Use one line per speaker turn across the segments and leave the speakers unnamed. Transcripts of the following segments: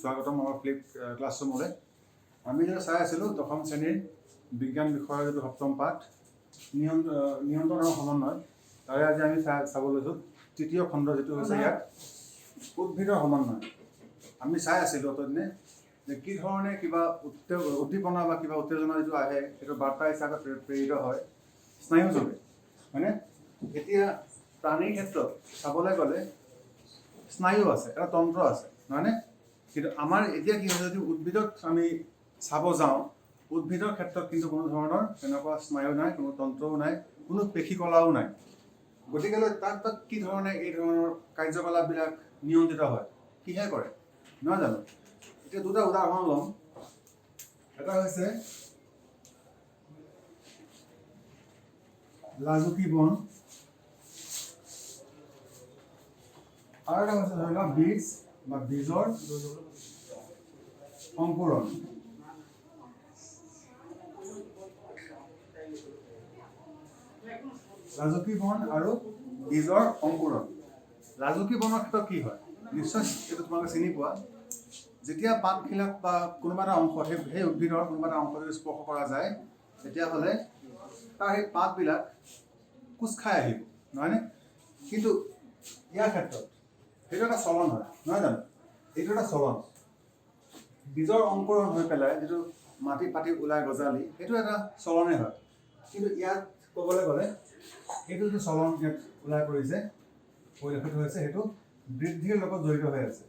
স্বাগতম আমাৰ ফ্লিপ ক্লাছৰুমলৈ। আমি যেনে চাই আছিলোঁ দশম শ্ৰেণীৰ বিজ্ঞান বিষয়ৰ যিটো সপ্তম পাঠ নিয়ন্ত্ৰণ আৰু সমন্বয়, তাৰে আজি আমি চাব লৈছোঁ তৃতীয় খণ্ড, যিটো হৈছে ইয়াত উদ্ভিদৰ সমন্বয়। আমি চাই আছিলোঁ অতদিনে যে কি ধৰণে কিবা উদ্দীপনা বা কিবা উত্তেজনা যিটো আহে সেইটো বাৰ্তা হিচাপে প্ৰেৰিত হয় স্নায়ুযোগে, হয়নে? এতিয়া প্ৰাণীৰ ক্ষেত্ৰত চাবলৈ গ'লে স্নায়ু আছে, এটা তন্ত্ৰ আছে, নহয়নে? কিন্তু আমাৰ এতিয়া কি হৈছে, যদি উদ্ভিদত আমি চাব যাওঁ, উদ্ভিদৰ ক্ষেত্ৰত কিন্তু কোনো ধৰণৰ তেনেকুৱা স্নায়ু নাই, কোনো তন্ত্ৰও নাই, কোনো পেশী কলাও নাই। গতিকেলৈ তাত কি ধৰণে এই ধৰণৰ কাৰ্যকলাপবিলাক নিয়ন্ত্ৰিত হয়, কিহে কৰে, নহয় জানো? এতিয়া দুটা উদাহৰণ ল'ম। এটা হৈছে লাজুকী বন, আৰু এটা হৈছে ধৰি লওক বীজ বা বীজৰ অংকুৰণ। লাজুকী বন আৰু বীজৰ অংকুৰণ। লাজুকী বনৰ ক্ষেত্ৰত কি হয়, নিশ্চয় এইটো তোমালোকে চিনি পোৱা। যেতিয়া পাতবিলাক বা কোনোবা এটা অংশ, সেই উদ্ভিদৰ কোনোবা এটা অংশ যদি স্পৰ্শ কৰা যায়, তেতিয়াহ'লে তাৰ সেই পাতবিলাক কোচ খাই আহিব, নহয়নে? কিন্তু ইয়াৰ ক্ষেত্ৰত সেইটো এটা চলন হয়, নহয় জানো? এইটো এটা চলন। বীজৰ অংকুৰণ হৈ পেলাই যিটো মাটি পাতি ওলাই গজালি, সেইটো এটা চলনেই হয়। কিন্তু ইয়াত ক'বলৈ গ'লে এইটো যিটো চলন ইয়াত ওলাই পৰিছে, পৰিলক্ষিত হৈছে, সেইটো বৃদ্ধিৰ লগত জড়িত হৈ আছে।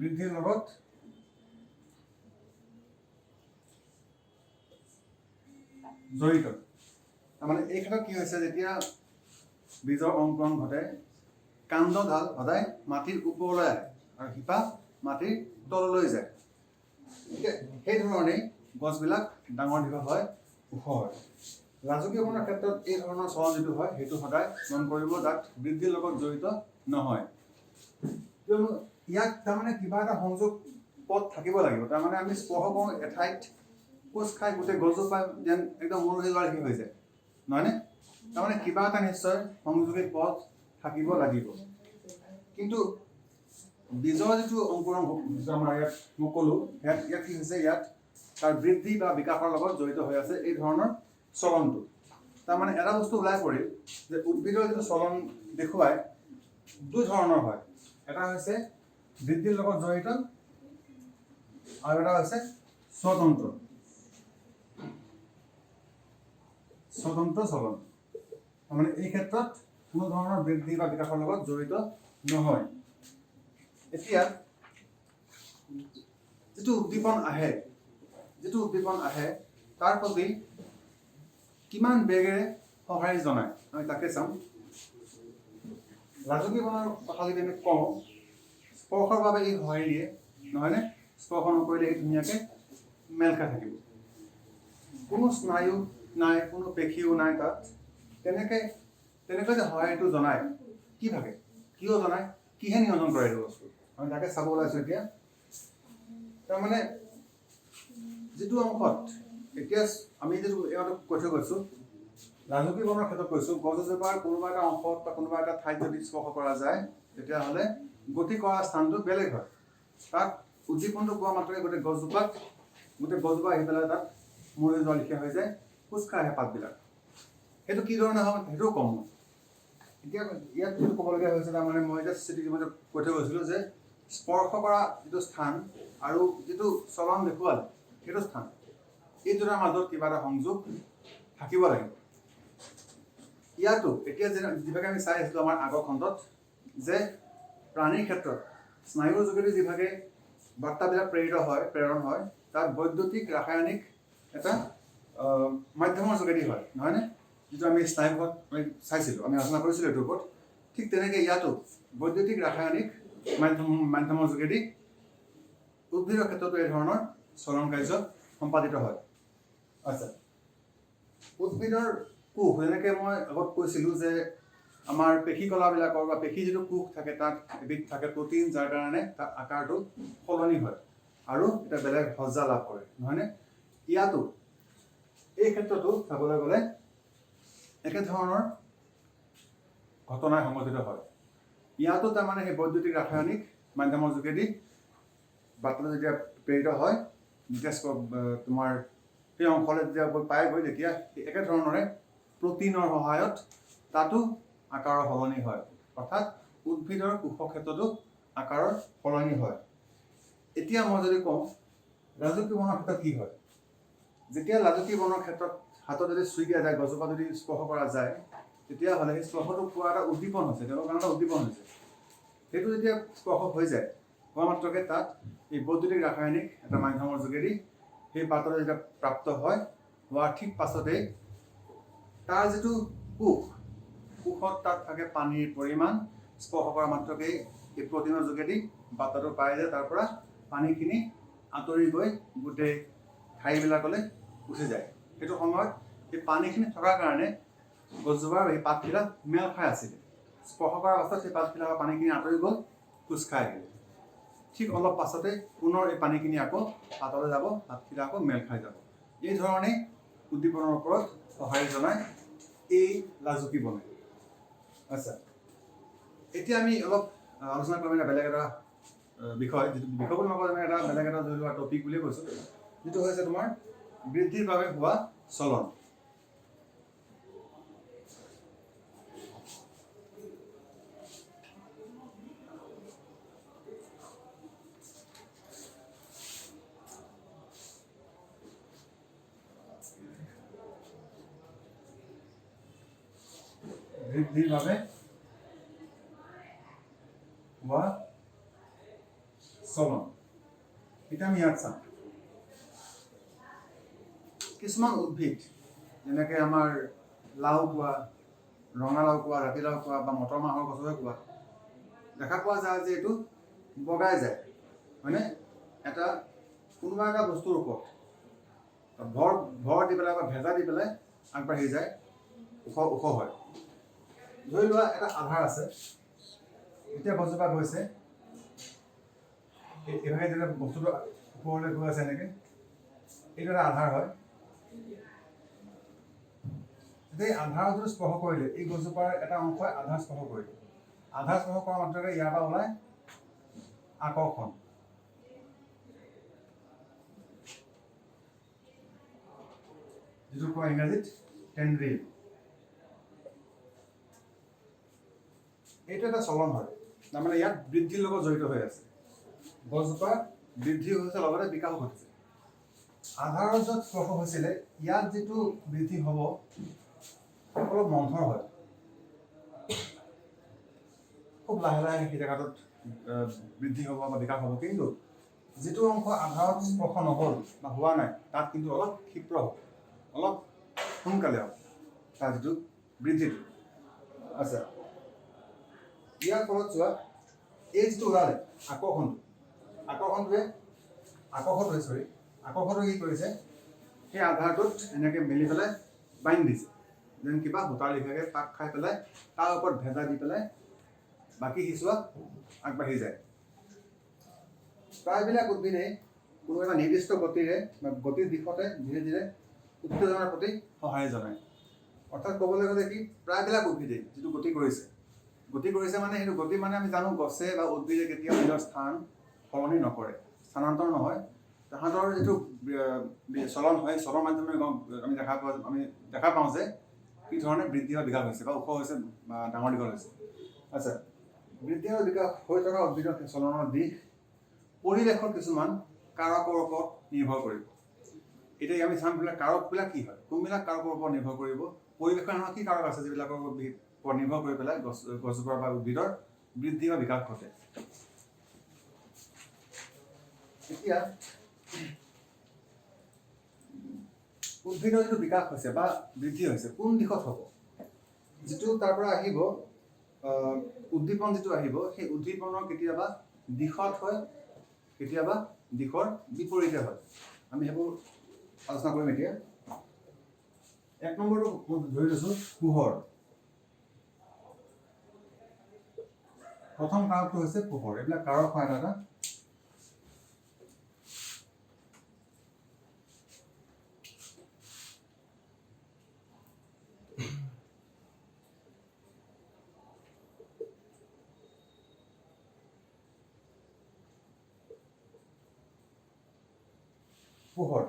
বৃদ্ধিৰ লগত জড়িত। তাৰমানে এই ক্ষেত্ৰত কি হৈছে, যেতিয়া বীজৰ অংকুৰণ ঘটে, কাণ্ডডাল সদায় মাটিৰ ওপৰলৈ আহে আৰু শিপা মাটিৰ তললৈ যায়। সেই ধৰণেই গছবিলাক ডাঙৰ দীঘল হয়, ওখ হয়। লাজুকী বনৰ ক্ষেত্ৰত এই ধৰণৰ চলন যিটো হয়, সেইটো সদায় মন কৰিব, তাত বৃদ্ধিৰ লগত জড়িত নহয়। কিয়নো ইয়াক তাৰমানে কিবা এটা সংযোগ পথ থাকিব লাগিব। তাৰমানে আমি স্পৰ্শ কৰোঁ এঠাইত, কোচ খাই গোটেই গছজোপা যেন একদম মৰহি যোৱাৰ হৈ যায়, নহয়নে? তাৰমানে কিবা এটা নিশ্চয় সংযোগী পথ থাকিব লাগিব। কিন্তু বীজৰ যিটো অংকুৰণ আমাৰ ইয়াত মই ক'লোঁ, ইয়াত কি হৈছে, ইয়াত তাৰ বৃদ্ধি বা বিকাশৰ লগত জড়িত হৈ আছে এই ধৰণৰ চলনটো। তাৰমানে এটা বস্তু ওলাই পৰিল যে উদ্ভিদৰ যিটো চলন দেখুৱায় দুই ধৰণৰ হয়। এটা হৈছে বৃদ্ধিৰ লগত জড়িত আৰু এটা হৈছে স্বতন্ত্ৰ চলন। তাৰমানে এই ক্ষেত্ৰত কোনো ধৰণৰ বৃদ্ধি বা বিকাশৰ লগত জড়িত নহয়। এতিয়া যিটো উদ্দীপন আহে তাৰ প্ৰতি কিমান বেগেৰে সঁহাৰি জনায়, আমি তাকে চাম। লাজুকী বনৰ কথা যদি আমি কওঁ, স্পৰ্শৰ বাবে ই সঁহাৰি দিয়ে, নহয়নে? স্পৰ্শ নকৰিলে ই ধুনীয়াকৈ মেল খাই থাকিব। কোনো স্নায়ু নাই, কোনো পেশীও নাই তাত। তেনেকৈ যে সঁহাৰিটো জনায়, কি ভাগে, কিয় জনায়, কিহে নিয়ন্ত্ৰণ কৰে এইটো বস্তু, আমি তাকে চাব ওলাইছোঁ এতিয়া। তাৰমানে যিটো অংশত এতিয়া আমি যিটো এইমাত্ৰ কৈ থৈ গৈছোঁ, লাজুকী বনৰ ক্ষেত্ৰত কৈছোঁ, গছ এজোপাৰ কোনোবা এটা অংশত বা কোনোবা এটা ঠাইত যদি স্পৰ্শ কৰা যায়, তেতিয়াহ'লে গতি কৰা স্থানটো বেলেগ হয়। তাত উদ্দীপনটো পোৱা মাত্ৰকে গোটেই গছজোপা আহি পেলাই তাত মৰি যোৱা লিখীয়া হৈ যায়, কোচ খাই আহে পাতবিলাক। সেইটো কি ধৰণে হয় সেইটোও কম মই। এতিয়া ইয়াত যিটো ক'বলগীয়া হৈছে, তাৰমানে মই এতিয়া কৈ থৈ গৈছিলোঁ যে স্পৰ্শ কৰা যিটো স্থান আৰু যিটো চলন দেখুৱালে সেইটো স্থান, এই দুটাৰ মাজত কিবা এটা সংযোগ থাকিব লাগিব। ইয়াতো এতিয়া যিভাগে আমি চাই আছিলোঁ আমাৰ আগৰ খণ্ডত, যে প্ৰাণীৰ ক্ষেত্ৰত স্নায়ুৰ যোগেদি যিভাগে বাৰ্তাবিলাক প্ৰেৰণ হয়, তাত বৈদ্যুতিক ৰাসায়নিক এটা মাধ্যমৰ যোগেদি হয়, নহয়নে? যিটো আমি স্নায়ুত চাইছিলোঁ, আমি আলোচনা কৰিছিলোঁ এইটোৰ ওপৰত। ঠিক তেনেকৈ ইয়াতো বৈদ্যুতিক ৰাসায়নিক মাধ্যমৰ যোগেদি উদ্ভিদৰ ক্ষেত্ৰতো এই ধৰণৰ চলন কাৰ্য সম্পাদিত হয়। আচ্ছা, উদ্ভিদৰ কোষ, যেনেকৈ মই আগত কৈছিলোঁ যে আমাৰ পেশী কলাবিলাকৰ বা পেশী যিটো কোষ থাকে, তাত এবিধ থাকে প্ৰটিন, যাৰ কাৰণে তাত আকাৰটো সলনি হয় আৰু এটা বেলেগ সজ্জা লাভ কৰে, নহয়নে? ইয়াতো এই ক্ষেত্ৰতো চাবলৈ গ'লে একেধৰণৰ ঘটনাই সংঘটিত হয়। ইয়াতো তাৰমানে সেই বৈদ্যুতিক ৰাসায়নিক মাধ্যমৰ যোগেদি বাৰ্তাটো যেতিয়া প্ৰেৰিত হয়, যেতিয়া তোমাৰ সেই অংশলৈ যেতিয়া পায়গৈ, তেতিয়া একেধৰণৰে প্ৰটিনৰ সহায়ত তাতো আকাৰৰ সলনি হয়। অৰ্থাৎ উদ্ভিদৰ কোষৰ ক্ষেত্ৰতো আকাৰৰ সলনি হয়। এতিয়া মই যদি কওঁ ৰাজুকি বনৰ ক্ষেত্ৰত কি হয়, যেতিয়া ৰাজুকি বনৰ ক্ষেত্ৰত হাতত যদি চুই দিয়া যায়, গছজোপা যদি স্পৰ্শ কৰা যায়, তেতিয়াহ'লে সেই স্পৰ্শটো পোৱা এটা উদ্দীপন হৈছে, তেওঁলোকৰ কাৰণে এটা উদ্দীপন হৈছে। সেইটো যেতিয়া স্পৰ্শ হৈ যায়, হোৱা মাত্ৰকে তাত এই বৈদ্যুতিক ৰাসায়নিক এটা মাধ্যমৰ যোগেদি সেই বাৰ্তাটো যেতিয়া প্ৰাপ্ত হয়, হোৱাৰ ঠিক পাছতেই তাৰ যিটো কোষত তাত থাকে পানীৰ পৰিমাণ, স্পৰ্শ কৰা মাত্ৰকেই এই প্ৰটিনৰ যোগেদি বাৰ্তাটো পাই যায়, তাৰ পৰা পানীখিনি আঁতৰি গৈ গোটেই ঠাইবিলাকলৈ গুচি যায়। সেইটো সময়ত এই পানীখিনি থকাৰ কাৰণে গছজোপাৰ এই পাতবিলাক মেল খাই আছিলে। স্পৰ্শ কৰাৰ পাছত সেই পাতবিলাকৰ পানীখিনি আঁতৰি গ'ল, খোজ খাই আহিলে। ঠিক অলপ পাছতে পুনৰ এই পানীখিনি আকৌ পাতলৈ যাব, পাতখিনি আকৌ মেল খাই যাব। এই ধৰণেই উদ্দীপনৰ ওপৰত সঁহাৰি জনায় এই লাজুকী বনে। আচ্ছা, এতিয়া আমি অলপ আলোচনা কৰিম এটা বেলেগ এটা বিষয়, যিটো বিষয় বুলি নকওঁ, এটা বেলেগ এটা ধৰি লোৱা টপিক বুলিয়ে কৈছোঁ, যিটো হৈছে তোমাৰ বৃদ্ধিৰ বাবে হোৱা চলন। বৃদ্ধিৰ বাবে হোৱা চলন। এতিয়া আমি ইয়াত চাম কিছুমান উদ্ভিদ, যেনেকৈ আমাৰ লাও কোৱা, ৰঙালাও কোৱা, জাতিলাও কোৱা বা মটৰ মাহৰ গছকে কোৱা, দেখা পোৱা যায় যে এইটো বগাই যায়, হয়নে? এটা কোনোবা এটা বস্তুৰ ওপৰত ভৰ দি পেলাই বা ভেজা দি পেলাই আগবাঢ়ি যায়, ওখ হয়। ধৰি লোৱা এটা আধাৰ আছে, এতিয়া গছজোপা গৈছে, এইভাগে যেতিয়া বস্তুটো ওপৰলৈ গৈ আছে এনেকৈ, এইটো এটা আধাৰ হয়। এই আধাৰ যদি স্পৰ্শ কৰিলে, এই গছজোপাৰ এটা অংশই আধাৰ স্পৰ্শ কৰিলে, আধাৰ স্পৰ্শ কৰা মাত্ৰকে ইয়াৰ পৰা ওলাই আকৰ্ষণ। যিটো কোৱা ইংৰাজীত টেণ্ড্ৰিল। এইটো এটা চলন হয়, তাৰমানে ইয়াত বৃদ্ধিৰ লগত জড়িত হৈ আছে। গছজোপা বৃদ্ধি হৈছে, লগতে বিকাশ ঘটিছে। আধাৰৰ য'ত স্পৰ্শ হৈছিলে, ইয়াত যিটো বৃদ্ধি হ'ব অলপ মন্থৰ হয়, খুব লাহে লাহে সেই জেগাটোত বৃদ্ধি হ'ব বা বিকাশ হ'ব। কিন্তু যিটো অংশ আধাৰত স্পৰ্শ নহ'ল বা হোৱা নাই, তাত কিন্তু অলপ ক্ষীপ্ৰ হ'ব, অলপ সোনকালে হ'ব তাৰ যিটো বৃদ্ধিটো। আচ্ছা, ইয়াৰ ফলত চোৱা, এই যিটো ওলালে আকৰ্ষণটোৱে কি কৰিছে, সেই আধাৰটোত এনেকৈ মেলি পেলাই বান্ধি দিছে, যেন কিবা সূতাৰ লিখাকে পাক খাই পেলাই তাৰ ওপৰত ভেজা দি পেলাই বাকী সিচুৱা আগবাঢ়ি যায়। প্ৰায়বিলাক উদ্ভিদে কোনো এটা নিৰ্দিষ্ট গতিৰে বা গতিৰ দিশতে ধীৰে ধীৰে উত্তেজনাৰ প্ৰতি সঁহাৰি জনায়। অৰ্থাৎ ক'বলৈ গ'লে কি, প্ৰায়বিলাক উদ্ভিদে যিটো গতি কৰিছে মানে সেইটো গতি মানে আমি জানো গছে বা উদ্ভিদে কেতিয়াও নিজৰ স্থান সলনি নকৰে, স্থানান্তৰ নহয়। তাহাঁতৰ যিটো চলন হয়, চলনৰ মাধ্যমে আমি দেখা পাওঁ যে কি ধৰণে বৃদ্ধি বা বিকাশ হৈছে বা ওখ হৈছে বা ডাঙৰ দীঘল হৈছে। আচ্ছা, বৃদ্ধি আৰু বিকাশ হৈ থকা উদ্ভিদৰ চলনৰ দিশ পৰিৱেশৰ কিছুমান কাৰকৰ ওপৰত নিৰ্ভৰ কৰিব। এতিয়া আমি চাম কাৰকবিলাক কি হয়, কোনবিলাক কাৰকৰ ওপৰত নিৰ্ভৰ কৰিব, পৰিৱেশৰ এনেকুৱা কি কাৰক আছে যিবিলাকৰ ওপৰত নিৰ্ভৰ কৰি পেলাই গছজোপা বা উদ্ভিদৰ বৃদ্ধি বা বিকাশ ঘটে। এতিয়া উদ্ভিদৰ যিটো বিকাশ হৈছে বা বৃদ্ধি হৈছে, কোন দিশত হ'ব, যিটো তাৰ পৰা আহিব উদ্দীপন যিটো আহিব, সেই উদ্দীপনৰ কেতিয়াবা দিশত হয়, কেতিয়াবা দিশৰ বিপৰীতে হয়। আমি সেইবোৰ আলোচনা কৰিম এতিয়া। 1 নম্বৰটো ধৰি লৈছোঁ পোহৰ। প্ৰথম কাৰকটো হৈছে পোহৰ। এইবিলাক কাৰক হয় এটা পোহৰ।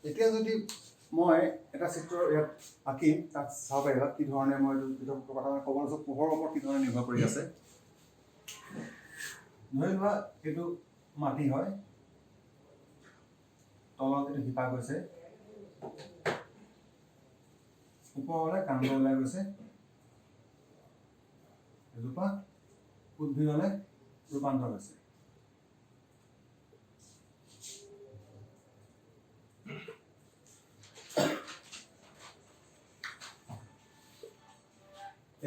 এতিয়া যদি মই এটা চিত্ৰ ইয়াত আঁকিম, তাত চাব পাৰিবা কি ধৰণে মই এইটো কথা ক'ব লৈছোঁ পোহৰৰ ওপৰত কি ধৰণে নিৰ্ভৰ কৰি আছে। ধৰি লোৱা এইটো মাটি হয়, তলত এইটো শিপা গৈছে, ওপৰলৈ কাণ্ড ওলাই গৈছে, এজোপা উদ্ভিদলৈ ৰূপান্তৰ হৈছে।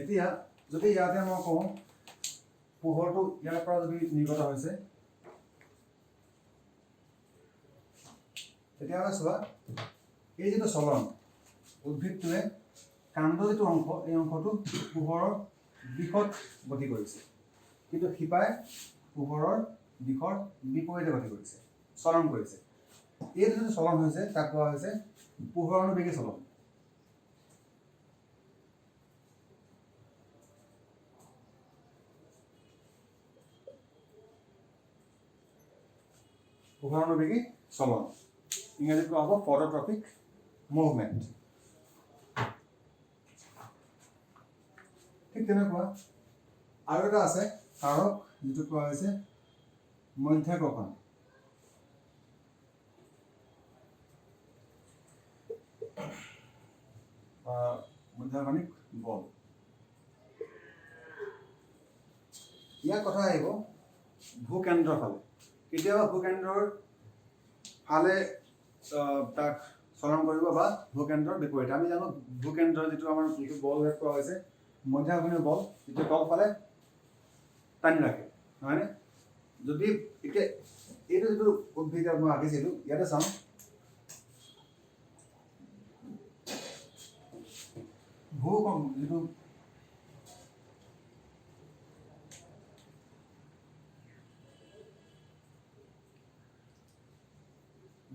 এতিয়া যদি ইয়াতে মই কওঁ পোহৰটো ইয়াৰ পৰা যদি নিৰ্গত হৈছে, তেতিয়াহ'লে চোৱা এই যিটো চলন, উদ্ভিদটোৱে কাণ্ড যিটো অংশ, এই অংশটো পোহৰৰ দিশত গতি কৰিছে, কিন্তু শিপাই পোহৰৰ দিশৰ বিপৰীতে গতি কৰিছে, চলন কৰিছে। এই যিটো চলন হৈছে তাক কোৱা হৈছে পোহৰানুবেগী চলন। পোহৰানুবেগী চলন, ইংৰাজীত কোৱা হ'ব ফটোট্ৰপিক মুভমেণ্ট। ঠিক তেনেকুৱা আৰু এটা আছে কাৰক, যিটো কোৱা হৈছে মধ্যাকৰ্ষণ। মধ্যাকৰ্ষণিক বল। ইয়াৰ কথা আহিব ভূকেন্দ্ৰৰ ফালে। কেতিয়াবা ভূকেন্দ্ৰৰ ফালে তাক চলন কৰিব বা ভূকেন্দ্ৰৰ বিপৰীতে। আমি জানো ভূকেন্দ্ৰৰ যিটো আমাৰ যিটো বল কোৱা হৈছে মধ্যাকৰ্ষণীয় বল, যিটো তলফালে টানি ৰাখে, নহয়নে? যদি এতিয়া এইটো যিটো উদ্ভিদ মই আঁকিছিলোঁ, ইয়াতে চাওঁ যিটো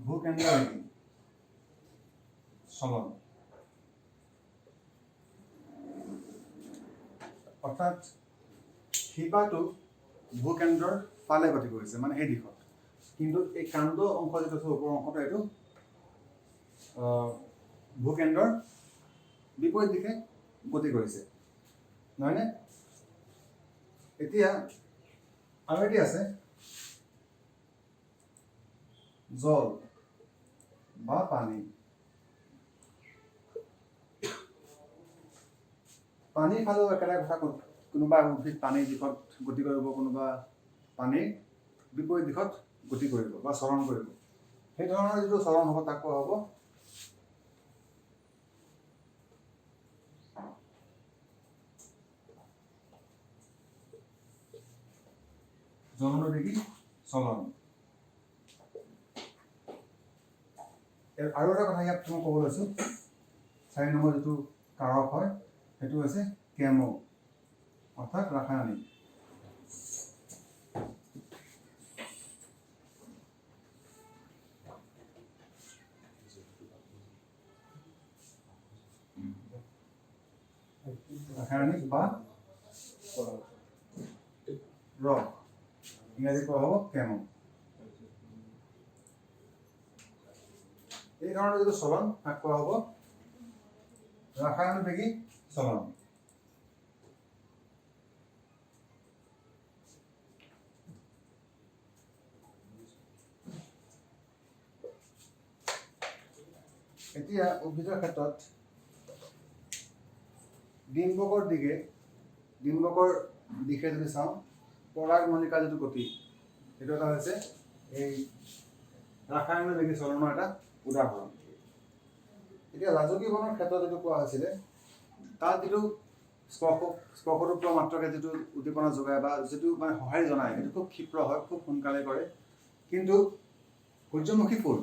ভূকেন্দ্ৰবিহীন চলন, অৰ্থাৎ শিপাটো ভূকেন্দ্ৰৰ ফালে গতি কৰিছে, মানে সেই দিশত, কিন্তু এই কাণ্ড অংশ যিটো আছে ওপৰৰ অংশটো এইটো ভূকেন্দ্ৰৰ বিপৰীত দিশে গতি কৰিছে, নহয়নে? এতিয়া আৰু এটি আছে জল বা পানী। পানীৰ ফালেও একেটা কথা, কোনোবা উদ্ভিদ পানীৰ দিশত গতি কৰিব, কোনোবা পানীৰ বিপৰীত দিশত গতি কৰিব বা চলন কৰিব। সেই ধৰণৰ যিটো চলন হ'ব তাক কোৱা হ'ব জলনবেগী চলন। আৰু এটা কথা ইয়াত মই ক'ব লৈছোঁ, 4 নম্বৰ যিটো কাৰক হয় সেইটো হৈছে কেম', অৰ্থাৎ ৰাসায়নিক। ৰাসায়নিক বা ৰস, ইংৰাজীত কোৱা হ'ব কেম'। এই ধৰণৰ যিটো চলন তাক কোৱা হ'ব ৰাসায়নিকবেগী চলন। এতিয়া উদ্ভিদৰ ক্ষেত্ৰত ডিম্বকৰ দিশে যদি চাওঁ, পৰাগমণিকাৰ যিটো গতি, সেইটো এটা হৈছে এই ৰাসায়নিকবেগী চলনৰ এটা উদাহৰণ। এতিয়া ৰাজকীয় বনৰ ক্ষেত্ৰত যিটো কোৱা হৈছিলে, তাত যিটো স্পৰ্শটো পোৱা মাত্ৰকে যিটো উদ্দীপনা যোগায় বা যিটো মানে সঁহাৰি জনায়, সেইটো খুব ক্ষীপ্ৰ হয়, খুব সোনকালে কৰে। কিন্তু সূৰ্যমুখী ফুল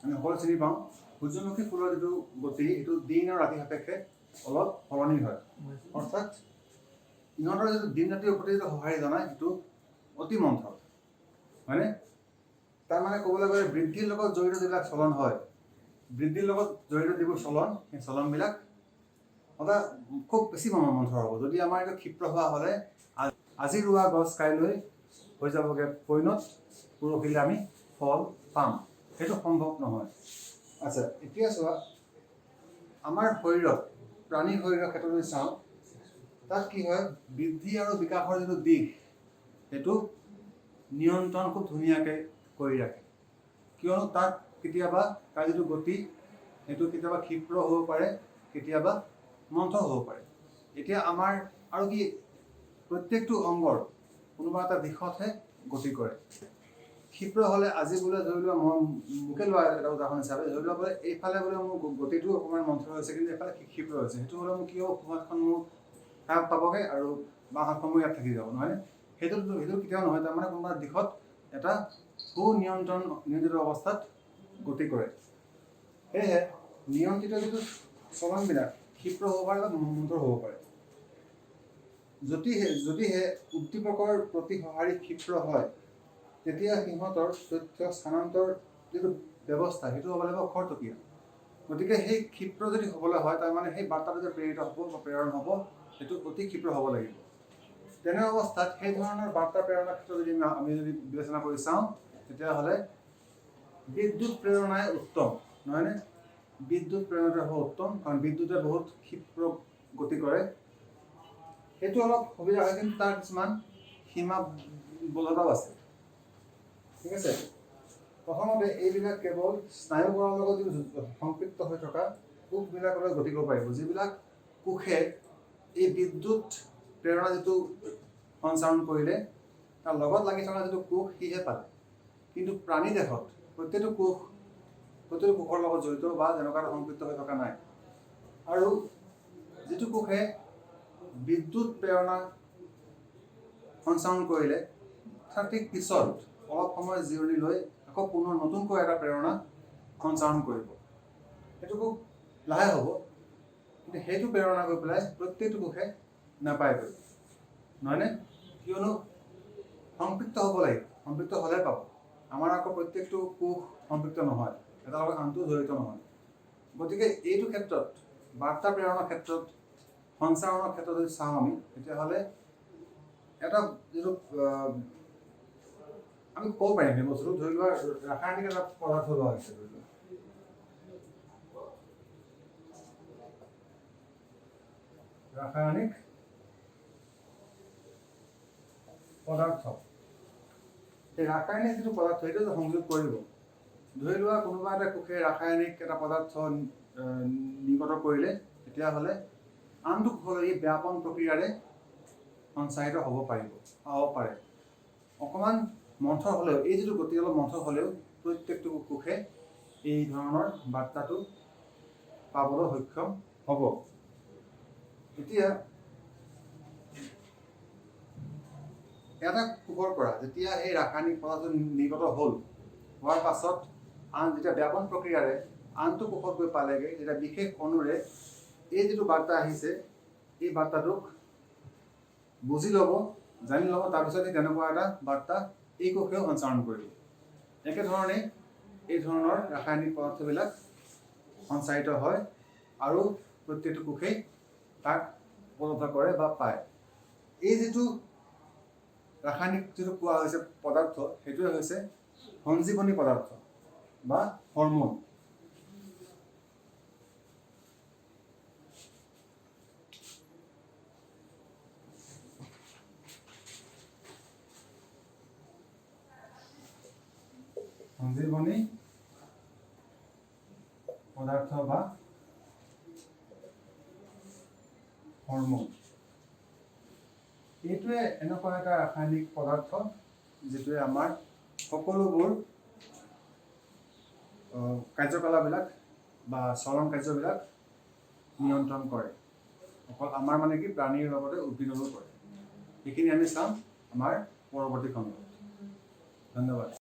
আমি সকলো চিনি পাওঁ, সূৰ্যমুখী ফুলৰ যিটো গতি, সেইটো দিন আৰু ৰাতি সাপেক্ষে অলপ সলনি হয়। অৰ্থাৎ ইহঁতৰ যিটো দিন ৰাতিৰ প্ৰতি যিটো সঁহাৰি জনায়, সেইটো অতি মন্থৰ, হয়নে? তাৰমানে ক'বলৈ গ'লে বৃদ্ধিৰ লগত জড়িত যিবিলাক চলন হয়, বৃদ্ধিৰ লগত জড়িত যিবোৰ চলন, সেই চলনবিলাক সদায় খুব বেছি মন্থৰ হ'ব। যদি আমাৰ এইটো ক্ষিপ্ৰ হোৱা হ'লে আজি ৰোৱা গছ কাইলৈ হৈ যাবগৈ পৈণত, পৰহিলৈ আমি ফল পাম। সেইটো সম্ভৱ নহয়। আচ্ছা, এতিয়া চোৱা, আমাৰ শৰীৰত, প্ৰাণী শৰীৰৰ ক্ষেত্ৰত যদি চাওঁ, তাত কি হয়, বৃদ্ধি আৰু বিকাশৰ যিটো দিশ সেইটো নিয়ন্ত্ৰণ খুব ধুনীয়াকৈ কৰি ৰাখে। কিয়নো তাত কেতিয়াবা তাৰ যিটো গতি সেইটো কেতিয়াবা ক্ষিপ্ৰ হ'ব পাৰে, কেতিয়াবা মন্থৰ হ'ব পাৰে। এতিয়া আমাৰ আৰু কি, প্ৰত্যেকটো অংগৰ কোনোবা এটা দিশতহে গতি কৰে। ক্ষিপ্ৰ হ'লে, আজি বোলে ধৰি লোৱা, মই মোকে লোৱা এটা উদাহৰণ হিচাপে, ধৰি লোৱা বোলে এইফালে বোলে মোৰ গতিটো অকণমান মন্থৰ হৈছে, কিন্তু এইফালে ক্ষিপ্ৰ হৈছে, সেইটো হ'লে মোৰ কি হ'ব, সোঁ হাতখন মোৰ তাত পাবগৈ আৰু বাওঁ হাতখন মোৰ ইয়াত থাকি যাব, নহয়নে? সেইটো কেতিয়াও নহয়। তাৰমানে কোনোবা দিশত এটা নিয়ন্ত্ৰিত অৱস্থাত গতি কৰে। সেয়েহে নিয়ন্ত্ৰিত যিটো চলনবিলাক ক্ষিপ্ৰ হ'ব পাৰে বা মন্থৰ হ'ব পাৰে। যদিহে উদ্দীপকৰ প্ৰতি সঁহাৰি ক্ষিপ্ৰ হয়, তেতিয়া সিহঁতৰ তথ্য স্থানান্তৰ যিটো ব্যৱস্থা সেইটো হ'ব লাগিব খৰতকীয়া। গতিকে সেই ক্ষিপ্ৰ যদি হ'বলৈ হয়, তাৰমানে সেই বাৰ্তাটো যে প্ৰেৰিত হ'ব বা প্ৰেৰণ হ'ব, সেইটো অতি ক্ষিপ্ৰ হ'ব লাগিব। তেনে অৱস্থাত সেই ধৰণৰ বাৰ্তা প্ৰেৰণৰ ক্ষেত্ৰত যদি আমি বিবেচনা কৰি চাওঁ, তেতিয়াহ'লে বিদ্যুৎ প্ৰেৰণাই উত্তম, নহয়নে? বিদ্যুৎ প্ৰেৰণাটো হ'ব উত্তম, কাৰণ বিদ্যুতে বহুত ক্ষিপ্ৰ গতি কৰে। সেইটো অলপ সুবিধা হয়, কিন্তু তাৰ কিছুমান সীমাবদ্ধতাও আছে। ঠিক আছে? প্ৰথমতে এইবিলাক কেৱল স্নায়ুকৰণৰ লগত যিটো সংপৃক্ত হৈ থকা কোষবিলাকলৈ গতি কৰিব পাৰিব, যিবিলাক কোষে এই বিদ্যুৎ প্ৰেৰণা যিটো সঞ্চাৰণ কৰিলে তাৰ লগত লাগি থকা যিটো কোষ সিহে পালে। কিন্তু প্ৰাণী দেহত প্ৰতিটো কোষৰ লগত জড়িত বা তেনেকুৱা সংপৃক্ত হৈ থকা নাই। আৰু যিটো কোষে বিদ্যুৎ প্ৰেৰণা সঞ্চাৰণ কৰিলে তাৰ ঠিক পিছত অলপ সময় জিৰণি লৈ আকৌ পুনৰ নতুনকৈ এটা প্ৰেৰণা সঞ্চাৰণ কৰিব। সেইটো খুব লাহে হ'ব, কিন্তু সেইটো প্ৰেৰণা গৈ পেলাই প্ৰত্যেকটো কোষে নাপায়গৈ, নহয়নে? কিয়নো সংপৃক্ত হ'ব লাগিব, সংপৃক্ত হ'লে পাব। আমাৰ আকৌ প্ৰত্যেকটো কোষ সংপৃক্ত নহয়, এটা লগত আনটো জড়িত নহয়। গতিকে এইটো ক্ষেত্ৰত, বাৰ্তা প্ৰেৰণৰ ক্ষেত্ৰত, সঞ্চাৰণৰ ক্ষেত্ৰত যদি চাওঁ আমি, তেতিয়াহ'লে এটা যিটো আমি ক'ব পাৰিম সেই বস্তুটো, ধৰি লোৱা ৰাসায়নিক এটা পদাৰ্থ লোৱা হৈছে, ধৰি লোৱা ৰাসায়নিক পদাৰ্থ। এই ৰাসায়নিক যিটো পদাৰ্থ সেইটো সংযোগ কৰিব, ধৰি লোৱা কোনোবা এটা কোষে ৰাসায়নিক এটা পদাৰ্থ নিৰ্গত কৰিলে, তেতিয়াহ'লে আনটো কোষলৈ এই ব্যাপন প্ৰক্ৰিয়াৰে সঞ্চাৰিত হ'ব পাৰে। অকণমান মন্থৰ হ'লেও, এই যিটো গতি অলপ মন্থৰ হ'লেও প্ৰত্যেকটো কোষে এই ধৰণৰ বাৰ্তাটো পাবলৈ সক্ষম হ'ব। এতিয়া এটা কোষৰ পৰা যেতিয়া এই ৰাসায়নিক পদাৰ্থ নিৰ্গত হোৱাৰ পাছত যেতিয়া ব্যাপন প্ৰক্ৰিয়াৰে আনটো কোষত গৈ পালেগৈ, যেতিয়া বিশেষ অণুৰে এই যিটো বাৰ্তা আহিছে, এই বাৰ্তাটোক বুজি ল'ব, জানি ল'ব, তাৰপিছত তেনেকুৱা এটা বাৰ্তা এই কোষেও সঞ্চাৰণ কৰিব। একেধৰণে এই ধৰণৰ ৰাসায়নিক পদাৰ্থবিলাক সঞ্চাৰিত হয় আৰু প্ৰত্যেকটো কোষেই তাক উপলব্ধ কৰে বা পায়। এই যিটো ৰাসায়নিক যিটো কোৱা হৈছে পদাৰ্থ, সেইটোৱে হৈছে সঞ্জীৱনী পদাৰ্থ বা হৰম'ন। সঞ্জীৱনী পদাৰ্থ বা হৰম'ন, এইটোৱে এনেকুৱা এটা ৰাসায়নিক পদাৰ্থ যিটোৱে আমাৰ সকলোবোৰ কাৰ্যকলাপবিলাক বা চলন কাৰ্যবিলাক নিয়ন্ত্ৰণ কৰে। অকল আমাৰ মানে কি, প্ৰাণীৰ লগতে উদ্ভিদৰো কৰে। সেইখিনি আমি চাম আমাৰ পৰৱৰ্তী খণ্ডত। ধন্যবাদ।